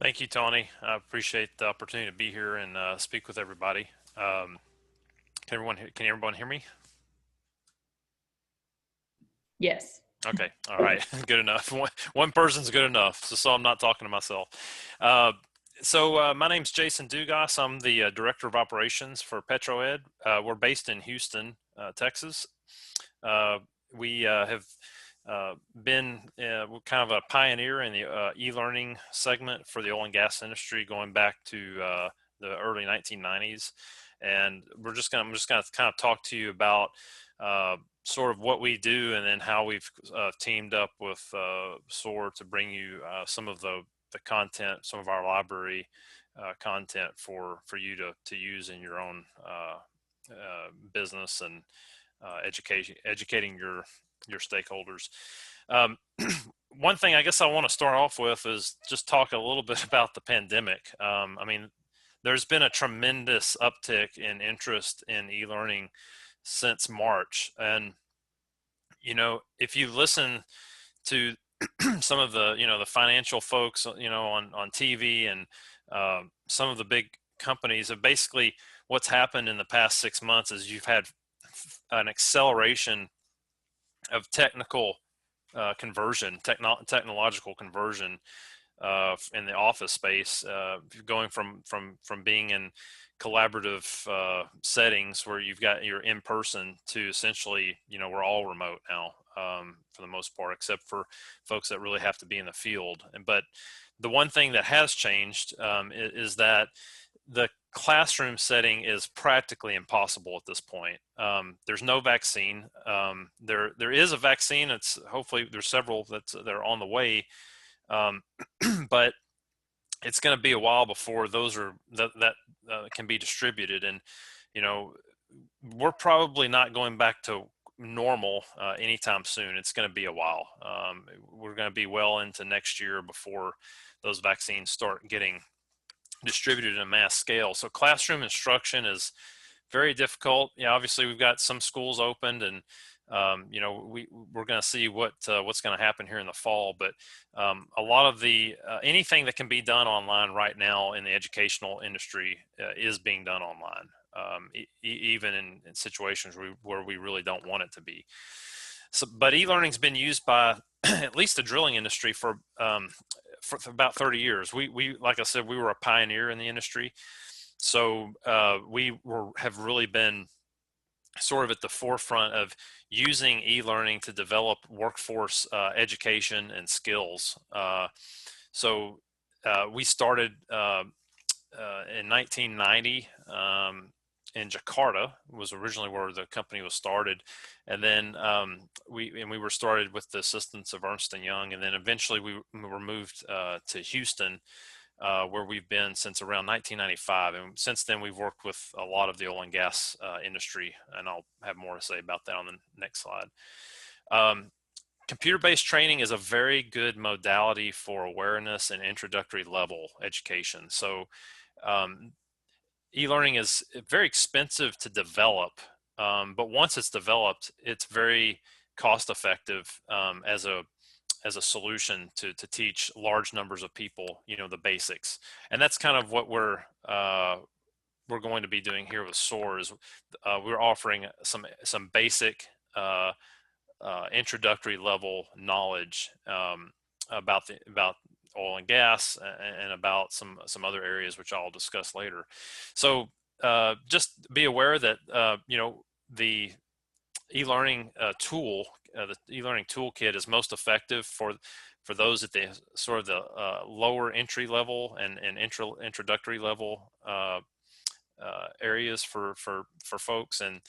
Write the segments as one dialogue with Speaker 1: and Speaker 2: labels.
Speaker 1: Thank you, Tony. I appreciate the opportunity to be here and speak with everybody. Um, can everyone hear me?
Speaker 2: Yes.
Speaker 1: Okay, all right, good enough. One person's good enough, so I'm not talking to myself. Uh, my name's Jason Dugas. I'm the Director of Operations for PetroEd. We're based in Houston, Texas. Uh, we have been kind of a pioneer in the e-learning segment for the oil and gas industry going back to the early 1990s. And I'm just gonna kind of talk to you about uh, sort of what we do and then how we've teamed up with SOAR to bring you some of the content, some of our library content for you to use in your own business and educating your stakeholders. Um, One thing I guess I want to start off with is just talk a little bit about the pandemic. I mean, there's been a tremendous uptick in interest in e-learning since March, and if you listen to some of the financial folks on TV and some of the big companies, have basically what's happened in the past 6 months is you've had an acceleration of technical technological conversion in the office space, going from being in collaborative settings where you've got your in person to essentially, we're all remote now for the most part, except for folks that really have to be in the field. But the one thing that has changed is that the classroom setting is practically impossible at this point. There's no vaccine. There is a vaccine. It's hopefully there's several that are on the way, um, but it's going to be a while before those are that can be distributed. And you know, we're probably not going back to normal anytime soon. It's going to be a while. We're going to be well into next year before those vaccines start getting distributed in a mass scale. So classroom instruction is very difficult. Yeah, obviously we've got some schools opened, and we're going to see what's going to happen here in the fall. But a lot of the anything that can be done online right now in the educational industry is being done online, even in situations where we really don't want it to be. So, but e-learning's been used by at least the drilling industry for about 30 years. We like I said, we were a pioneer in the industry, so have really been sort of at the forefront of using e-learning to develop workforce education and skills. We started in 1990 in Jakarta, was originally where the company was started, and then we were started with the assistance of Ernst and Young, and then eventually we were moved to Houston, where we've been since around 1995. And since then, we've worked with a lot of the oil and gas industry, and I'll have more to say about that on the next slide. Um, Computer-based training is a very good modality for awareness and introductory level education. So e-learning is very expensive to develop, but once it's developed, it's very cost effective as a solution to teach large numbers of people, the basics. And that's kind of what we're going to be doing here with SOAR. Is we're offering some basic introductory level knowledge about oil and gas, and about some other areas which I'll discuss later. So just be aware that the e-learning the e-learning toolkit is most effective for those at the sort of the lower entry level and introductory level areas for folks. And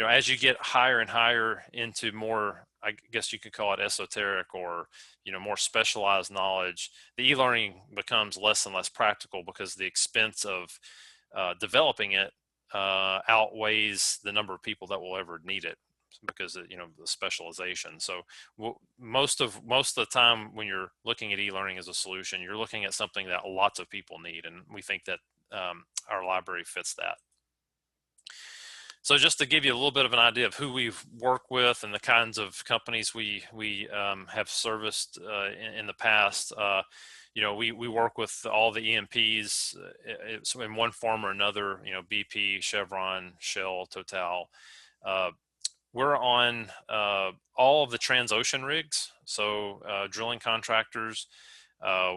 Speaker 1: as you get higher and higher into more, I guess you could call it esoteric, or more specialized knowledge, the e-learning becomes less and less practical because the expense of developing it outweighs the number of people that will ever need it, because of, the specialization. So most of the time when you're looking at e-learning as a solution, you're looking at something that lots of people need, and we think that our library fits that. So just to give you a little bit of an idea of who we've worked with and the kinds of companies we have serviced in the past, we work with all the E&Ps so in one form or another. BP, Chevron, Shell, Total. Uh, we're on all of the Transocean rigs, so drilling contractors.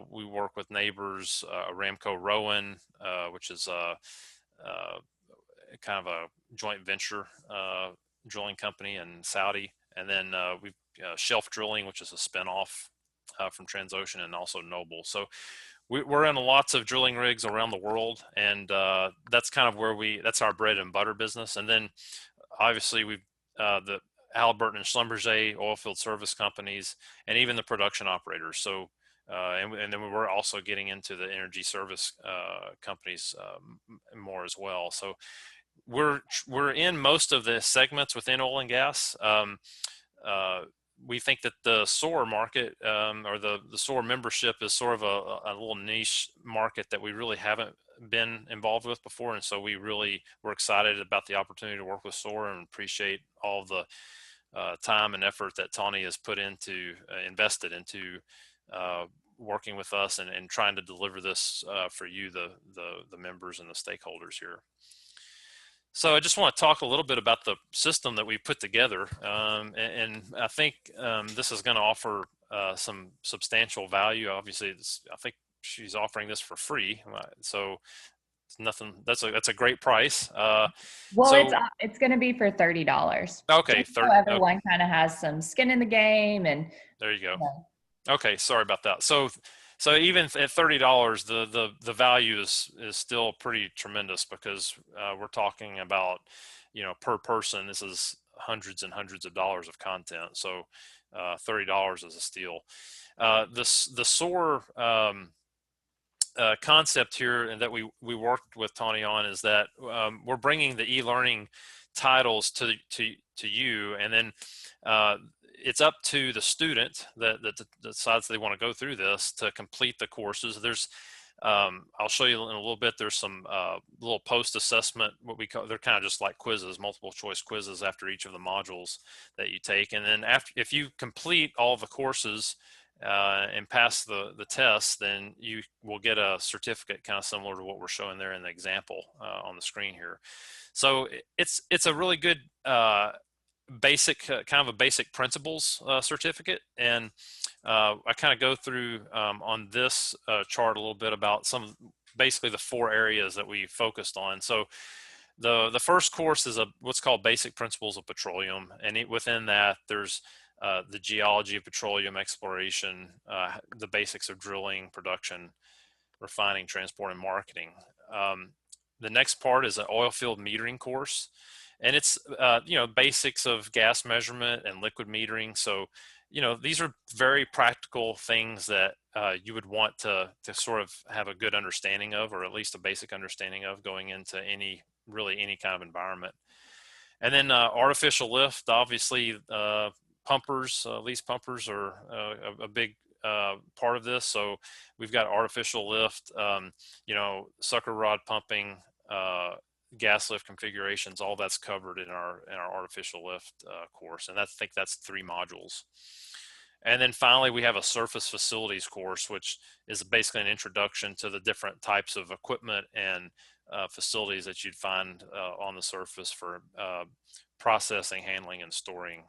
Speaker 1: We work with neighbors, Aramco Rowan, which is uh, kind of a joint venture drilling company in Saudi, and then we've Shelf Drilling, which is a spinoff from Transocean, and also Noble. So we're in lots of drilling rigs around the world, and that's kind of that's our bread and butter business. And then obviously we've the Halliburton and Schlumberger oilfield service companies, and even the production operators. So and then we're also getting into the energy service companies more as well. So we're in most of the segments within oil and gas. Uh, we think that the SOAR market or the SOAR membership is sort of a little niche market that we really haven't been involved with before, and so we're excited about the opportunity to work with SOAR and appreciate all the time and effort that Tawny has invested into working with us and trying to deliver this for you, the members and the stakeholders here. So I just want to talk a little bit about the system that we put together, and I think this is going to offer some substantial value. Obviously, I think she's offering this for free, so it's nothing. That's a great price.
Speaker 2: Well,
Speaker 1: So
Speaker 2: it's going to be for $30,
Speaker 1: okay,
Speaker 2: just so
Speaker 1: 30. Okay,
Speaker 2: everyone kind of has some skin in the game, and
Speaker 1: there you go.
Speaker 2: you know,
Speaker 1: Okay, sorry about that. So even at $30, the value is still pretty tremendous, because we're talking about, per person, this is hundreds and hundreds of dollars of content. So $30 is a steal. The SOAR concept here, and that we worked with Tawny on, is that we're bringing the e-learning titles to you, and then it's up to the student that decides they want to go through this to complete the courses. I'll show you in a little bit. There's some little post assessment, what we call, they're kind of just like quizzes, multiple choice quizzes after each of the modules that you take. And then if you complete all the courses and pass the test, then you will get a certificate kind of similar to what we're showing there in the example on the screen here. So it's a really good basic kind of a basic principles certificate. And I kind of go through on this chart a little bit about basically the 4 areas that we focused on. So the first course is what's called Basic Principles of Petroleum, and within that there's the Geology of Petroleum exploration, the basics of drilling, production, refining, transport, and marketing. The next part is an oil field metering course, and it's basics of gas measurement and liquid metering. So these are very practical things that you would want to sort of have a good understanding of, or at least a basic understanding of, going into any kind of environment. And then artificial lift, obviously pumpers, lease pumpers are a big part of this. So we've got artificial lift, sucker rod pumping, gas lift configurations, all that's covered in our artificial lift course, and I think that's 3 modules. And then finally, we have a surface facilities course, which is basically an introduction to the different types of equipment and facilities that you'd find on the surface for processing, handling, and storing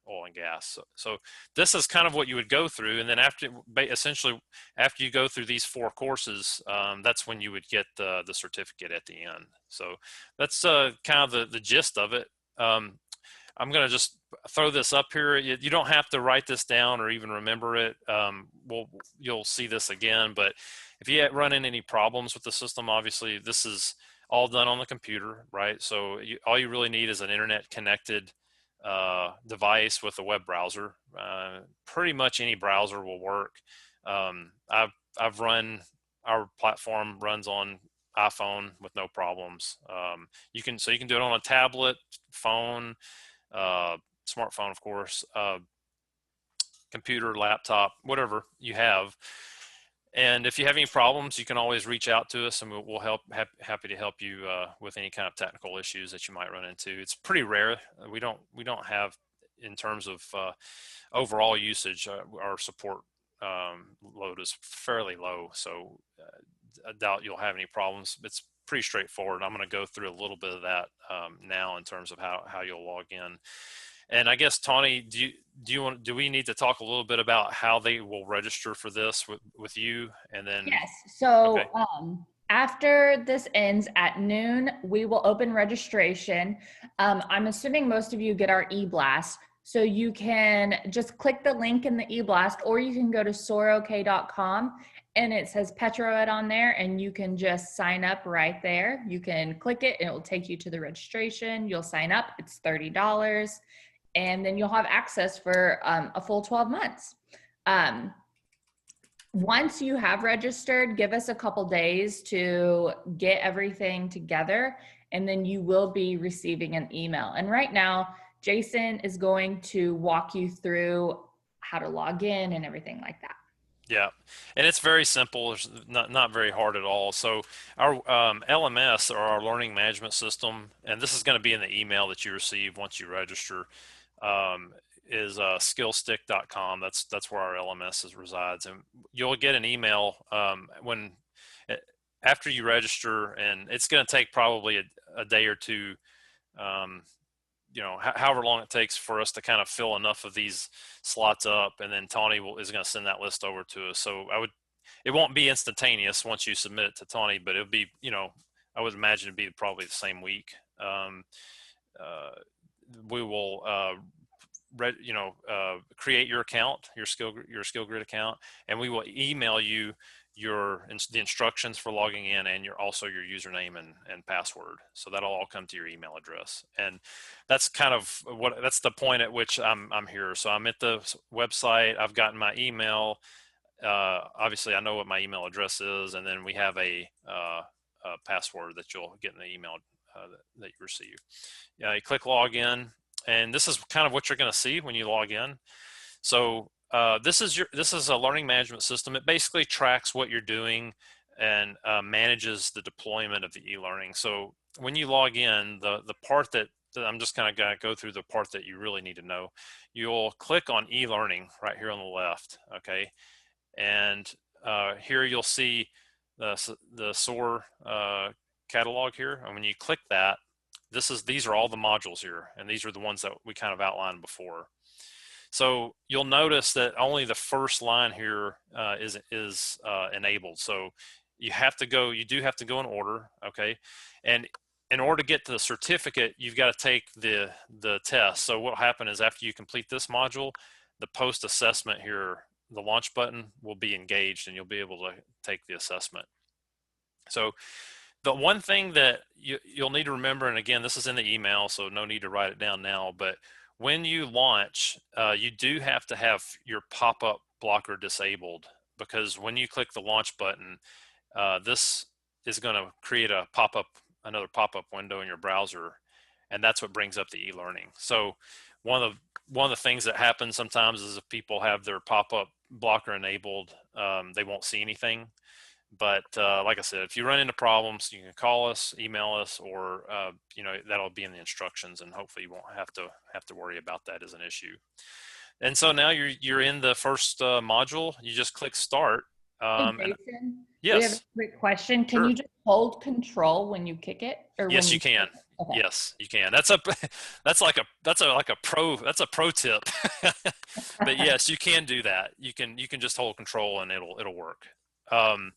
Speaker 1: oil and gas. So this is kind of what you would go through, and then essentially after you go through these 4 courses, that's when you would get the certificate at the end. So that's kind of the gist of it. I'm going to just throw this up here. You don't have to write this down or even remember it. You'll see this again, but if you run into any problems with the system, obviously this is all done on the computer, right? So all you really need is an internet connected device with a web browser. Pretty much any browser will work. I've run, our platform runs on iPhone with no problems. You can do it on a tablet, phone, smartphone, of course, computer, laptop, whatever you have. And if you have any problems, you can always reach out to us, and we'll happy to help you with any kind of technical issues that you might run into. It's pretty rare. We don't have, in terms of overall usage, our support load is fairly low, so I doubt you'll have any problems. It's pretty straightforward. I'm going to go through a little bit of that now in terms of how you'll log in. And I guess, Tawny, do we need to talk a little bit about how they will register for this with you? And then,
Speaker 2: Yes. So
Speaker 1: okay,
Speaker 2: after this ends at noon, we will open registration. I'm assuming most of you get our e-blast. So you can just click the link in the e-blast, or you can go to sorok.com and it says PetroEd on there, and you can just sign up right there. You can click it and it will take you to the registration. You'll sign up. It's $30. And then you'll have access for a full 12 months. Once you have registered, give us a couple days to get everything together, and then you will be receiving an email. And right now, Jason is going to walk you through how to log in and everything like that.
Speaker 1: yeah, and it's very simple. It's not very hard at all. So our LMS, or our learning management system, and this is going to be in the email that you receive once you register, is skillstick.com. That's where our LMS resides, and you'll get an email when after you register, and it's going to take probably a day or two. However long it takes for us to kind of fill enough of these slots up, and then Tawny is going to send that list over to us. So it won't be instantaneous once you submit it to Tawny, but it'll be, I would imagine it'd be probably the same week. We will create your account, your skill grid account, and we will email you the instructions for logging in, and also your username and password. So that'll all come to your email address. And that's kind of that's the point at which I'm here. So I'm at the website, I've gotten my email. Obviously I know what my email address is, and then we have a password that you'll get in the email that you receive. You click login, and this is kind of what you're going to see when you log in. So this is a learning management system. It basically tracks what you're doing and manages the deployment of the e-learning. So when you log in, the part that I'm just kind of going to go through the part that you really need to know. You'll click on e-learning right here on the left, okay? And here you'll see the SOAR catalog here. And when you click that, these are all the modules here, and these are the ones that we kind of outlined before. So you'll notice that only the first line here is enabled. So you do have to go in order, okay? And in order to get to the certificate, you've got to take the test. So what will happen is, after you complete this module, the post assessment here, the launch button will be engaged, and you'll be able to take the assessment. So the one thing that you'll need to remember, and again, this is in the email, so no need to write it down now, but when you launch, you do have to have your pop-up blocker disabled, because when you click the launch button, this is going to create another pop-up window in your browser, and that's what brings up the e-learning. So one of the things that happens sometimes is, if people have their pop-up blocker enabled, they won't see anything. But like I said, if you run into problems, you can call us, email us, or that'll be in the instructions, and hopefully you won't have to worry about that as an issue. And so now you're in the first module. You just click start.
Speaker 2: Hey, Jason,
Speaker 1: Yes,
Speaker 2: we have a quick question. Can
Speaker 1: sure.
Speaker 2: you just hold control when you kick it? Or
Speaker 1: Yes,
Speaker 2: when
Speaker 1: you can.
Speaker 2: Okay.
Speaker 1: Yes, you can. That's a pro tip. But yes, you can do that. You can just hold control, and it'll work. And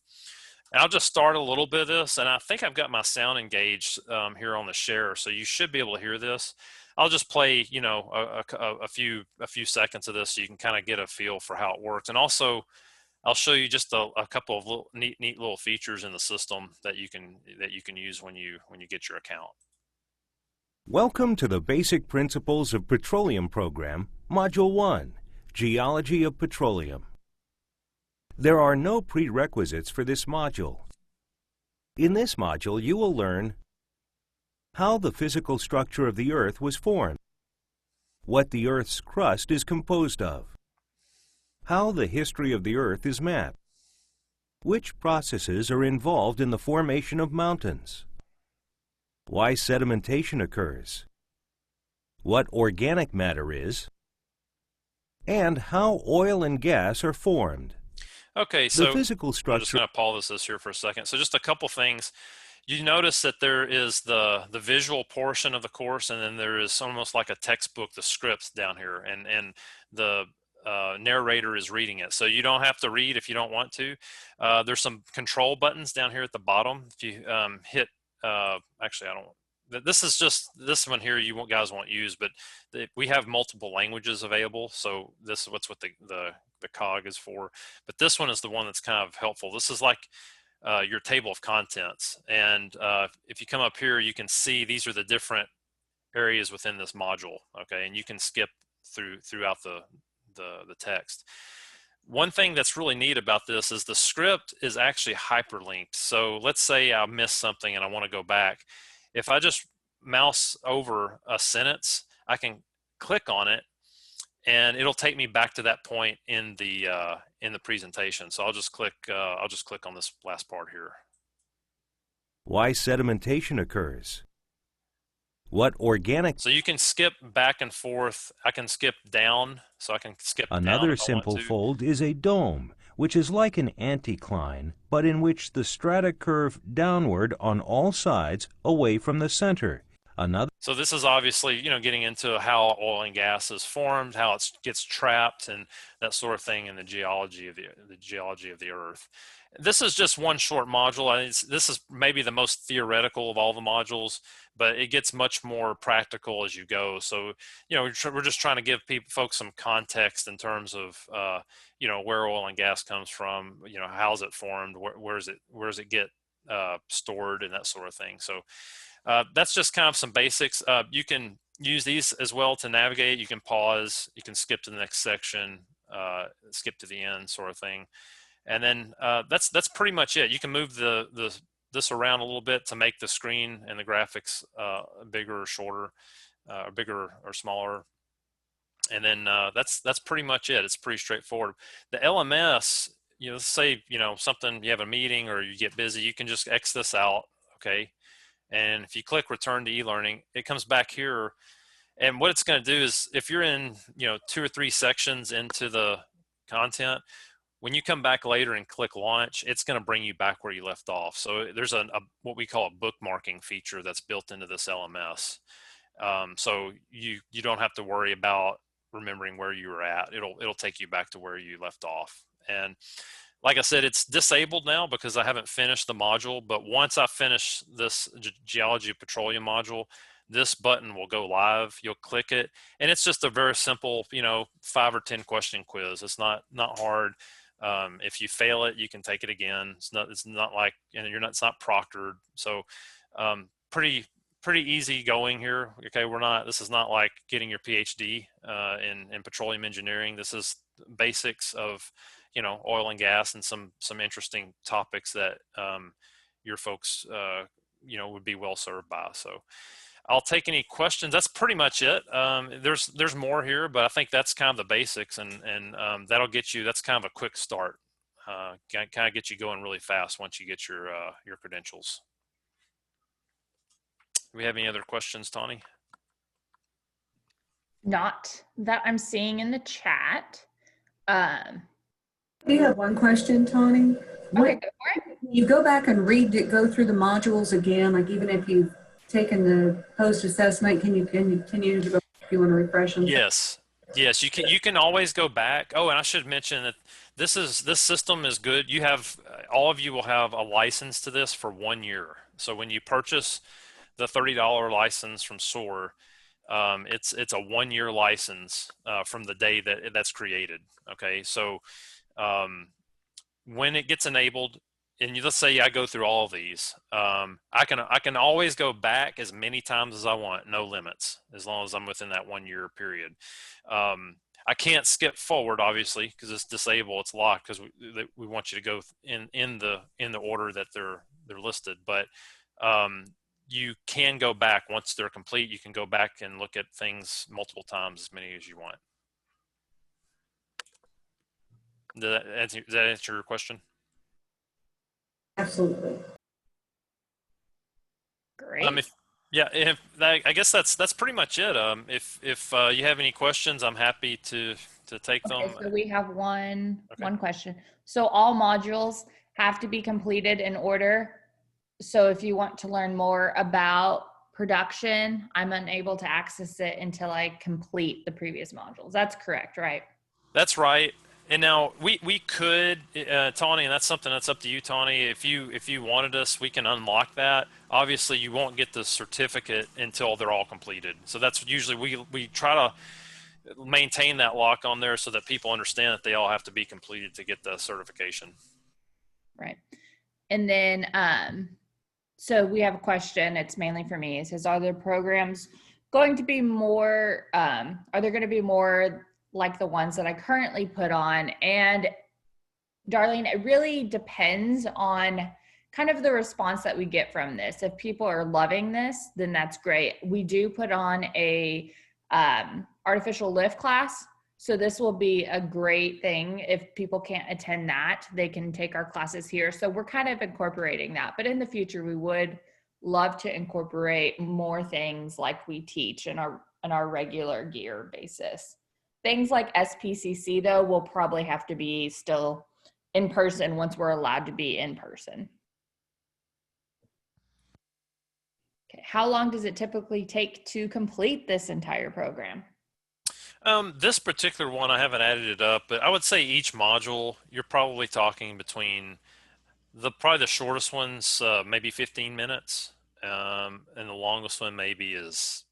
Speaker 1: I'll just start a little bit of this, and I think I've got my sound engaged here on the share, so you should be able to hear this. I'll just play, a few seconds of this, so you can kind of get a feel for how it works. And also, I'll show you just a couple of neat little features in the system that you can use when you get your account.
Speaker 3: Welcome to the Basic Principles of Petroleum program, Module 1, Geology of Petroleum. There are no prerequisites for this module. In this module, you will learn how the physical structure of the Earth was formed, what the Earth's crust is composed of, how the history of the Earth is mapped, Which processes are involved in the formation of mountains? Why sedimentation occurs? What organic matter is? And how oil and gas are formed.
Speaker 1: Okay,
Speaker 3: The
Speaker 1: so
Speaker 3: physical
Speaker 1: I'm just
Speaker 3: structure.
Speaker 1: going to pause this here for a second. So just a couple things. You notice that there is the visual portion of the course, and then there is almost like a textbook, the scripts down here, and the narrator is reading it. So you don't have to read if you don't want to. There's some control buttons down here at the bottom. If you hit, actually, I don't. This is just this one here. You guys won't use, but we have multiple languages available. So this is what the cog is for. But this one is the one that's kind of helpful. This is like your table of contents. And if you come up here, you can see these are the different areas within this module. Okay, and you can skip throughout the text. One thing that's really neat about this is the script is actually hyperlinked. So let's say I missed something and I want to go back. If I just mouse over a sentence, I can click on it and it'll take me back to that point in the presentation. So I'll just click on this last part here.
Speaker 3: Why sedimentation occurs. What organic.
Speaker 1: So you can skip back and forth. I can skip down, so I can skip down
Speaker 3: Another
Speaker 1: if I want
Speaker 3: simple
Speaker 1: to.
Speaker 3: fold is a dome, which is like an anticline, but in which the strata curve downward on all sides away from the center.
Speaker 1: So this is obviously, getting into how oil and gas is formed, how it gets trapped, and that sort of thing in the geology of the Earth. This is just one short module. This is maybe the most theoretical of all the modules, but it gets much more practical as you go. So, we're just trying to give folks some context in terms of, where oil and gas comes from. How's it formed? Where does it get stored, and that sort of thing. So. That's just kind of some basics. You can use these as well to navigate. You can pause, you can skip to the next section, skip to the end, sort of thing. And then that's pretty much it. You can move this around a little bit to make the screen and the graphics bigger or shorter, bigger or smaller. And then that's pretty much it. It's pretty straightforward. The LMS, let's say something, you have a meeting or you get busy, you can just X this out, okay? And if you click return to e-learning, it comes back here. And what it's going to do is if you're in, 2 or 3 sections into the content, when you come back later and click launch, it's going to bring you back where you left off. So there's what we call a bookmarking feature that's built into this LMS. So you don't have to worry about remembering where you were at. It'll take you back to where you left off. And like I said, it's disabled now because I haven't finished the module, but once I finish this Geology of Petroleum module, this button will go live. You'll click it, and it's just a very simple, 5 or 10 question quiz. It's not hard. If you fail it, you can take it again. It's not like, it's not proctored. So pretty easy going here. Okay, this is not like getting your PhD in petroleum engineering. This is basics of oil and gas and some interesting topics that your folks would be well served by. So I'll take any questions. That's pretty much it. There's more here, but I think that's kind of the basics, and that'll get you. That's kind of a quick start. Kind of get you going really fast once you get your credentials. Do we have any other questions, Tawny?
Speaker 2: Not that I'm seeing in the chat.
Speaker 4: I do have one question, Tawny.
Speaker 2: Okay, go for it.
Speaker 4: You go back and go through the modules again, like even if you've taken the post-assessment, can you continue to go if you want to refresh them?
Speaker 1: Yes, you can always go back. Oh, and I should mention that this system is good. You have all of you will have a license to this for 1 year. So when you purchase the $30 license from SOAR, it's a 1-year license from the day that's created. Okay, so when it gets enabled, and let's say I go through all of these, I can always go back as many times as I want, no limits, as long as I'm within that 1-year period. I can't skip forward, obviously, because it's disabled, it's locked, because we want you to go in the order that they're listed. But you can go back once they're complete. You can go back and look at things multiple times, as many as you want. Does that answer your question?
Speaker 4: Absolutely.
Speaker 2: Great.
Speaker 1: I guess that's pretty much it. If you have any questions, I'm happy to take
Speaker 2: Okay,
Speaker 1: them.
Speaker 2: so we have one
Speaker 1: Okay.
Speaker 2: question. So all modules have to be completed in order. So if you want to learn more about production, I'm unable to access it until I complete the previous modules. That's correct, right?
Speaker 1: That's right. And now we could, Tawny, and that's something that's up to you, Tawny. If you wanted us, we can unlock that. Obviously, you won't get the certificate until they're all completed. So that's usually we try to maintain that lock on there so that people understand that they all have to be completed to get the certification.
Speaker 2: Right. And then, so we have a question. It's mainly for me. It says, are there programs going to be more, are there going to be more like the ones that I currently put on? And Darlene, it really depends on kind of the response that we get from this. If people are loving this, then that's great. We do put on a artificial lift class. So this will be a great thing. If people can't attend that, they can take our classes here. So we're kind of incorporating that. But in the future, we would love to incorporate more things like we teach in our regular gear basis. Things like SPCC, though, will probably have to be still in person once we're allowed to be in person. Okay, how long does it typically take to complete this entire program?
Speaker 1: This particular one, I haven't added it up, but I would say each module, you're probably talking between probably the shortest one's maybe 15 minutes, and the longest one maybe is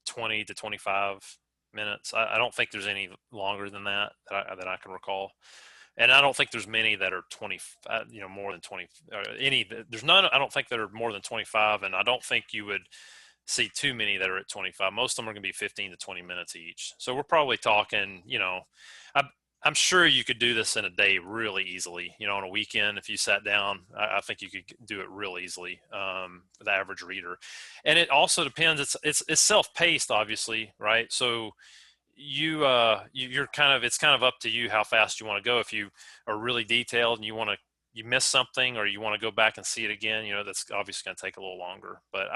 Speaker 1: 20 to 25 minutes. I don't think there's any longer than that I can recall. And I don't think there's many that are 20, more than 20, there's none, I don't think that are more than 25. And I don't think you would see too many that are at 25. Most of them are going to be 15 to 20 minutes each. So we're probably talking, I'm sure you could do this in a day really easily. On a weekend, if you sat down, I think you could do it real easily for the average reader. And it also depends. It's self-paced, obviously, right? So you're it's kind of up to you how fast you want to go. If you are really detailed and you miss something or you want to go back and see it again, that's obviously going to take a little longer. But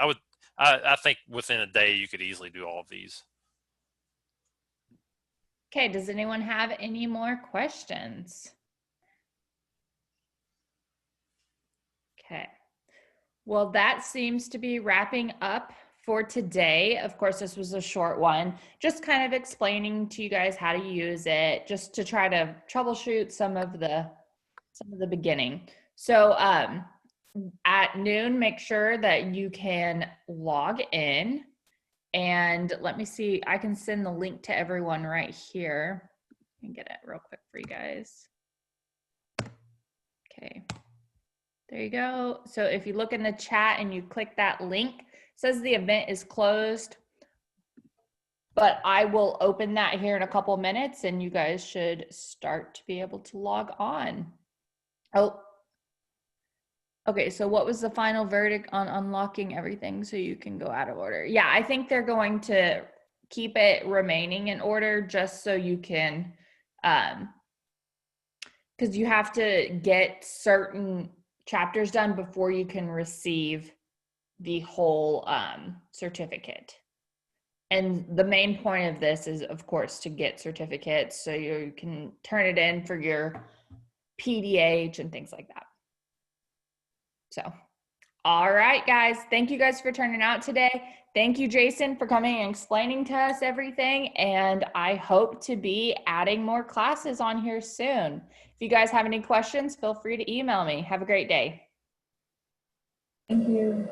Speaker 1: I think within a day you could easily do all of these.
Speaker 2: Okay, does anyone have any more questions? Okay, well, that seems to be wrapping up for today. Of course, this was a short one, just kind of explaining to you guys how to use it, just to try to troubleshoot some of the beginning. So at noon, make sure that you can log in. And let me see, I can send the link to everyone right here. I can get it real quick for you guys. Okay, there you go. So if you look in the chat and you click that link, it says the event is closed, but I will open that here in a couple minutes and you guys should start to be able to log on. Oh, okay, so what was the final verdict on unlocking everything so you can go out of order? Yeah, I think they're going to keep it remaining in order just so you can, because you have to get certain chapters done before you can receive the whole certificate. And the main point of this is, of course, to get certificates so you can turn it in for your PDH and things like that. So, all right, guys. Thank you guys for turning out today. Thank you, Jason, for coming and explaining to us everything. And I hope to be adding more classes on here soon. If you guys have any questions, feel free to email me. Have a great day.
Speaker 4: Thank you.